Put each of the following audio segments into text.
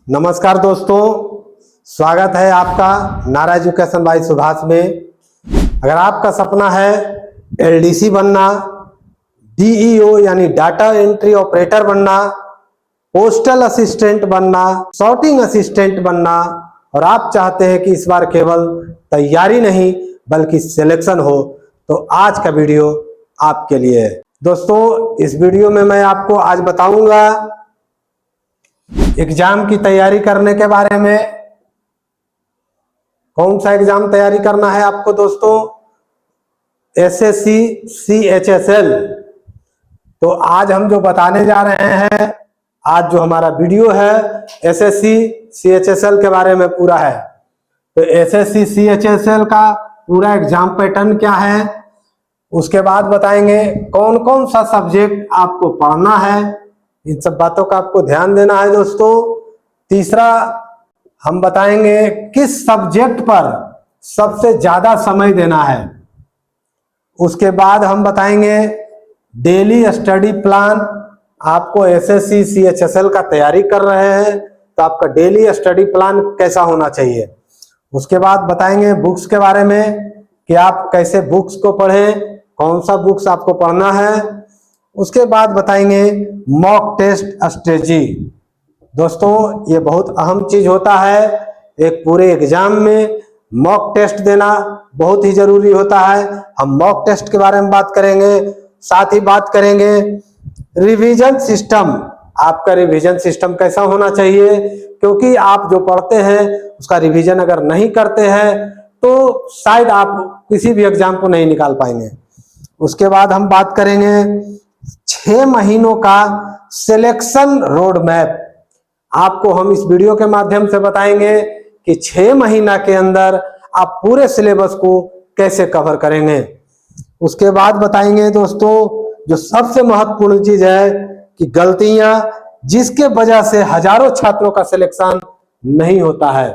नमस्कार दोस्तों, स्वागत है आपका नारा एजुकेशन बाय सुभाष में। अगर आपका सपना है एलडीसी बनना, डीईओ यानी डाटा एंट्री ऑपरेटर बनना, पोस्टल असिस्टेंट बनना, सॉर्टिंग असिस्टेंट बनना और आप चाहते हैं कि इस बार केवल तैयारी नहीं बल्कि सिलेक्शन हो, तो आज का वीडियो आपके लिए है। दोस्तों, इस वीडियो में मैं आपको आज बताऊंगा एग्जाम की तैयारी करने के बारे में। कौन सा एग्जाम तैयारी करना है आपको दोस्तों? SSC CHSL. तो आज हम जो बताने जा रहे हैं, आज जो हमारा वीडियो है एसएससी सीएचएसएल के बारे में पूरा है। तो एसएससी सीएचएसएल का पूरा एग्जाम पैटर्न क्या है, उसके बाद बताएंगे कौन कौन सा सब्जेक्ट आपको पढ़ना है, इन सब बातों का आपको ध्यान देना है दोस्तों। तीसरा, हम बताएंगे किस सब्जेक्ट पर सबसे ज्यादा समय देना है। उसके बाद हम बताएंगे डेली स्टडी प्लान। आपको एसएससी सीएचएसएल का तैयारी कर रहे हैं तो आपका डेली स्टडी प्लान कैसा होना चाहिए। उसके बाद बताएंगे बुक्स के बारे में कि आप कैसे बुक्स को पढ़ें, कौन सा बुक्स आपको पढ़ना है। उसके बाद बताएंगे मॉक टेस्ट स्ट्रेटजी। दोस्तों, ये बहुत अहम चीज होता है। एक पूरे एग्जाम में मॉक टेस्ट देना बहुत ही जरूरी होता है। हम मॉक टेस्ट के बारे में बात करेंगे, साथ ही बात करेंगे रिवीजन सिस्टम। आपका रिवीजन सिस्टम कैसा होना चाहिए, क्योंकि आप जो पढ़ते हैं उसका रिवीजन अगर नहीं करते हैं तो शायद आप किसी भी एग्जाम को नहीं निकाल पाएंगे। उसके बाद हम बात करेंगे 6 महीनों का सिलेक्शन रोड मैप। आपको हम इस वीडियो के माध्यम से बताएंगे कि 6 महीना के अंदर आप पूरे सिलेबस को कैसे कवर करेंगे। उसके बाद बताएंगे दोस्तों जो सबसे महत्वपूर्ण चीज है कि गलतियां जिसके वजह से हजारों छात्रों का सिलेक्शन नहीं होता है।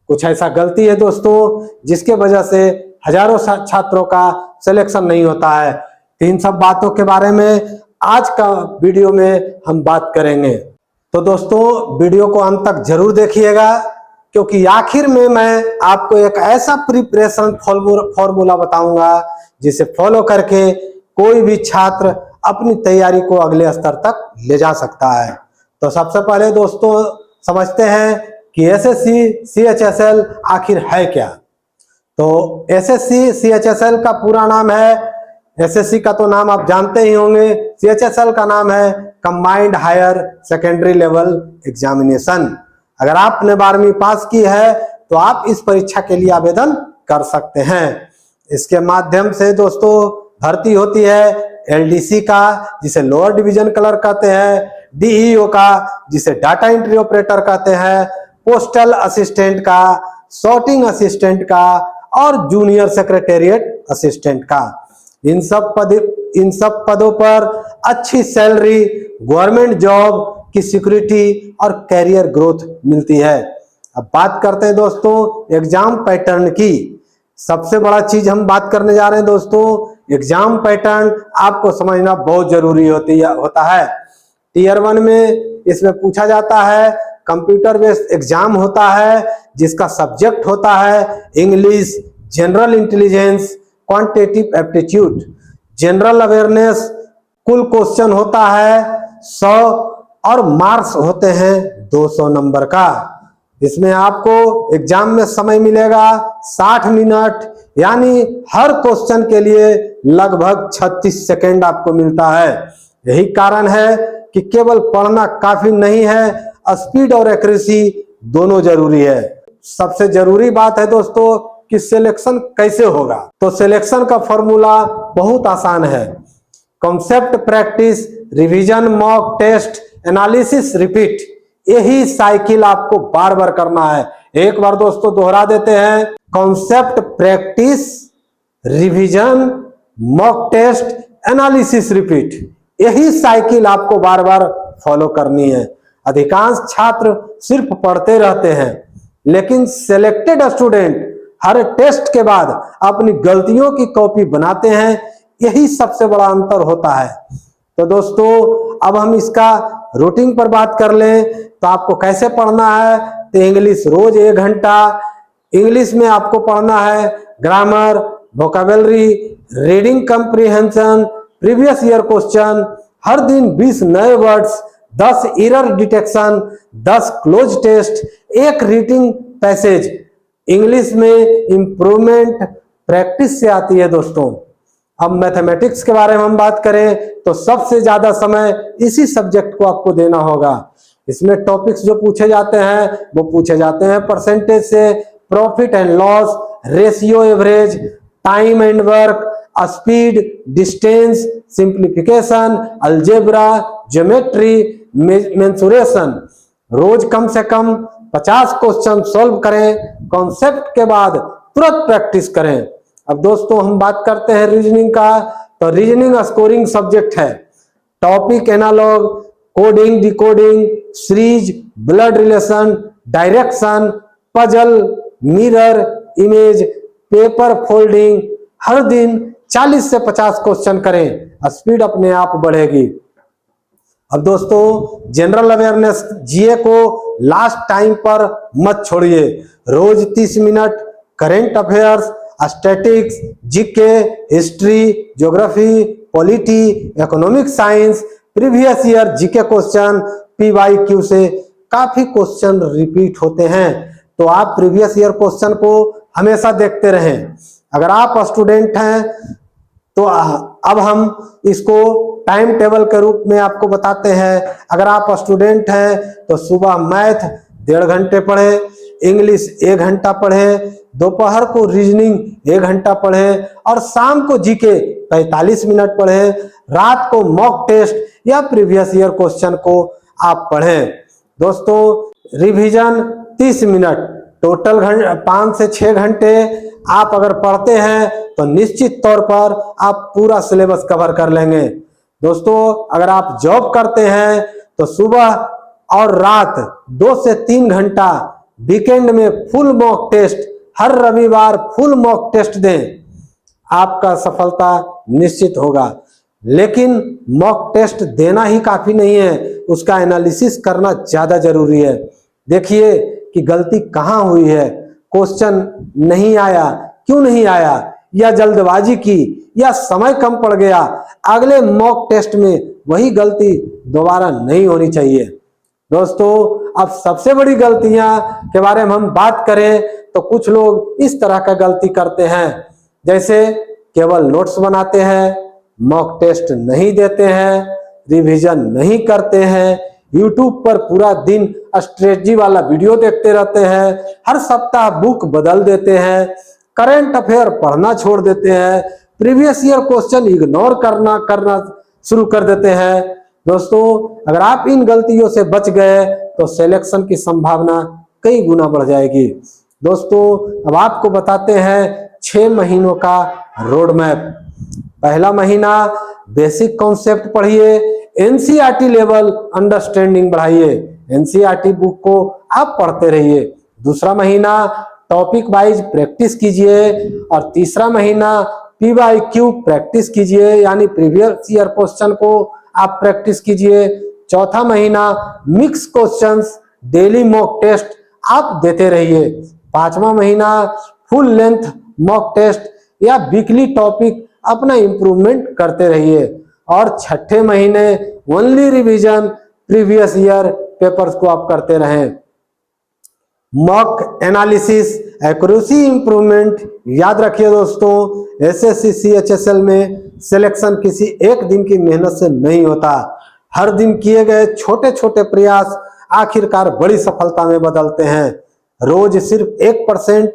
कुछ ऐसा गलती है दोस्तों जिसके वजह से हजारों छात्रों का सिलेक्शन नहीं होता है। तो इन सब बातों के बारे में आज का वीडियो में हम बात करेंगे। तो दोस्तों, वीडियो को अंत तक जरूर देखिएगा, क्योंकि आखिर में मैं आपको एक ऐसा प्रिपरेशन फॉर्मूला बताऊंगा जिसे फॉलो करके कोई भी छात्र अपनी तैयारी को अगले स्तर तक ले जा सकता है। तो सबसे पहले दोस्तों समझते हैं कि एसएससी सीएचएसएल आखिर है क्या। तो एसएससी सीएचएसएल का पूरा नाम है, एसएससी का तो नाम आप जानते ही होंगे, सीएचएसएल का नाम है combined higher secondary level examination. अगर आपने 12वीं पास की है तो आप इस परीक्षा के लिए आवेदन कर सकते हैं। इसके माध्यम से दोस्तों भर्ती होती है एलडीसी का, जिसे लोअर डिवीजन क्लर्क कहते हैं, डीईओ का जिसे डाटा एंट्री ऑपरेटर कहते हैं, पोस्टल असिस्टेंट का, सॉर्टिंग असिस्टेंट का और जूनियर सेक्रेटेरिएट असिस्टेंट का। इन सब पदों पर अच्छी सैलरी, गवर्नमेंट जॉब की सिक्योरिटी और कैरियर ग्रोथ मिलती है। अब बात करते हैं दोस्तों एग्जाम पैटर्न की। सबसे बड़ा चीज हम बात करने जा रहे हैं दोस्तों, एग्जाम पैटर्न आपको समझना बहुत जरूरी होता है। टीयर 1 में इसमें पूछा जाता है, कंप्यूटर बेस्ड एग्जाम होता है जिसका सब्जेक्ट होता है English, general intelligence, quantitative aptitude, general awareness. कुल क्वेश्चन होता है 100 और मार्क्स होते हैं 200 नंबर का। इसमें आपको एग्जाम में समय मिलेगा 60 मिनट, यानी हर क्वेश्चन के लिए लगभग 36 सेकेंड आपको मिलता है। यही कारण है कि केवल पढ़ना काफी नहीं है, स्पीड और एक्यूरेसी दोनों जरूरी है। सबसे जरूरी बात है दोस्तों कि सिलेक्शन कैसे होगा। तो सिलेक्शन का फॉर्मूला बहुत आसान है, concept practice, revision, mock test, analysis, repeat. यही साइकिल आपको बार बार करना है। एक बार दोस्तों दोहरा देते हैं, concept practice, revision, mock test, analysis, repeat. यही साइकिल आपको बार बार फॉलो करनी है। अधिकांश छात्र सिर्फ पढ़ते रहते हैं, लेकिन सिलेक्टेड स्टूडेंट हर टेस्ट के बाद अपनी गलतियों की कॉपी बनाते हैं। यही सबसे बड़ा अंतर होता है। तो दोस्तों अब हम इसका रूटीन पर बात कर लें तो आपको कैसे पढ़ना है, तो इंग्लिश रोज 1 घंटा, इंग्लिश में आपको पढ़ना है grammar, vocabulary, reading comprehension, previous year question, हर दिन 20 नए words, 10 error detection, 10 close test, 1 reading passage. English में इंप्रूवमेंट प्रैक्टिस से आती है दोस्तों। अब मैथमेटिक्स के बारे में हम बात करें तो सबसे ज्यादा समय इसी सब्जेक्ट को आपको देना होगा। इसमें टॉपिक्स जो पूछे जाते हैं वो पूछे जाते हैं परसेंटेज से, profit and loss, ratio average, time and work, speed, distance, simplification, algebra, geometry, mensuration. रोज कम से कम 50 क्वेश्चन सॉल्व करें, कॉन्सेप्ट के बाद तुरंत प्रैक्टिस करें। अब दोस्तों हम बात करते हैं रीजनिंग का, तो रीजनिंग स्कोरिंग सब्जेक्ट है। Topic analog, coding, decoding, series, blood relation, direction, puzzle, mirror image, paper folding. हर दिन 40 से 50 क्वेश्चन करें, स्पीड अपने आप बढ़ेगी। अब दोस्तों जनरल अवेयरनेस जीए को लास्ट टाइम पर मत छोड़िए। रोज 30 minute current affairs, statics, GK, history, geography, polity, economic science, previous year GK question, PYQ से काफी क्वेश्चन रिपीट होते हैं, तो आप प्रीवियस ईयर क्वेश्चन को हमेशा देखते रहें। अगर आप स्टूडेंट हैं तो अब हम इसको टाइम टेबल के रूप में आपको बताते हैं। अगर आप स्टूडेंट हैं तो सुबह मैथ 1.5 घंटे पढ़े, इंग्लिश 1 घंटा पढ़े, दोपहर को रीजनिंग 1 घंटा पढ़े और शाम को जीके 45 मिनट पढ़े, रात को मॉक टेस्ट या प्रीवियस ईयर क्वेश्चन को आप पढ़ें। दोस्तों रिवीजन 30 मिनट, टोटल 5 से 6 घंटे आप अगर पढ़ते हैं तो निश्चित तौर पर आप पूरा सिलेबस कवर कर लेंगे। दोस्तों अगर आप जॉब करते हैं तो सुबह और रात 2 से 3 घंटा, वीकेंड में फुल मॉक टेस्ट, हर रविवार फुल मॉक टेस्ट दें, आपका सफलता निश्चित होगा। लेकिन मॉक टेस्ट देना ही काफी नहीं है, उसका एनालिसिस करना ज्यादा जरूरी है। देखिए कि गलती कहाँ हुई है, क्वेश्चन नहीं आया, क्यों नहीं आया, या जल्दबाजी की, या समय कम पड़ गया। अगले मॉक टेस्ट में वही गलती दोबारा नहीं होनी चाहिए। दोस्तों अब सबसे बड़ी गलतियां के बारे में हम बात करें तो कुछ लोग इस तरह का गलती करते हैं, जैसे केवल नोट्स बनाते हैं, मॉक टेस्ट नहीं देते हैं, रिवीजन नहीं करते हैं, यूट्यूब पर पूरा दिन स्ट्रेटजी वाला वीडियो देखते रहते हैं, हर सप्ताह बुक बदल देते हैं, करंट अफेयर पढ़ना छोड़ देते हैं, प्रीवियस ईयर क्वेश्चन इग्नोर करना शुरू कर देते हैं। दोस्तों अगर आप इन गलतियों से बच गए तो सिलेक्शन की संभावना कई गुना बढ़ जाएगी। दोस्तों अब आपको बताते हैं 6 महीनों का रोड मैप। पहला महीना बेसिक कॉन्सेप्ट पढ़िए, एनसीईआरटी लेवल अंडरस्टैंडिंग बढ़ाइए, एनसीईआरटी बुक को आप पढ़ते रहिए। दूसरा महीना टॉपिक वाइज प्रैक्टिस कीजिए और तीसरा महीना पीवाईक्यू प्रैक्टिस कीजिए, यानी प्रीवियस ईयर क्वेश्चन को आप प्रैक्टिस कीजिए। चौथा महीना mix questions, daily mock test आप देते रहिए। 5वां महीना फुल लेंथ मॉक टेस्ट या वीकली टॉपिक अपना इंप्रूवमेंट करते रहिए। और 6ठे महीने only revision previous year papers को आप करते रहें। Mock analysis, accuracy improvement. याद रखिए दोस्तों एसएससी सीएचएसएल में सिलेक्शन किसी एक दिन की मेहनत से नहीं होता, हर दिन किए गए छोटे छोटे प्रयास आखिरकार बड़ी सफलता में बदलते हैं। रोज सिर्फ 1%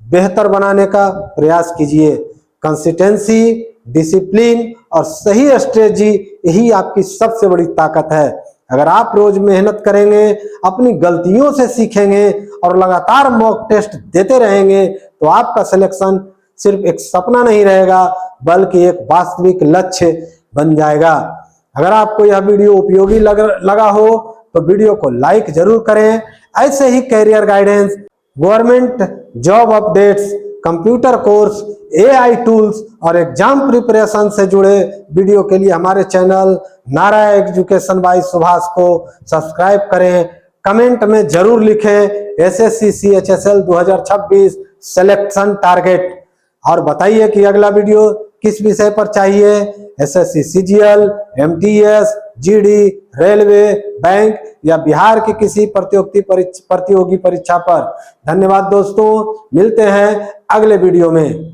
बेहतर बनाने का प्रयास कीजिए। कंसिस्टेंसी, डिसिप्लिन और सही स्ट्रेटजी यही आपकी सबसे बड़ी ताकत है। अगर आप रोज मेहनत करेंगे, अपनी गलतियों से सीखेंगे और लगातार मॉक टेस्ट देते रहेंगे तो आपका सिलेक्शन सिर्फ एक सपना नहीं रहेगा बल्कि एक वास्तविक लक्ष्य बन जाएगा। अगर आपको यह वीडियो उपयोगी लगा हो तो वीडियो को लाइक जरूर करें। ऐसे ही career guidance, government job updates, computer course, AI tools और एग्जाम प्रिपरेशन से जुड़े वीडियो के लिए हमारे चैनल नारा एजुकेशन बाय सुभाष को सब्सक्राइब करें। कमेंट में जरूर लिखें एसएससी सीएचएसएल 2026 सिलेक्शन टारगेट, और बताइए कि अगला वीडियो किस विषय पर चाहिए। SSC CGL, MTS, GD, railway, bank या बिहार की किसी प्रतियोगी परीक्षा पर। धन्यवाद दोस्तों, मिलते हैं अगले वीडियो में।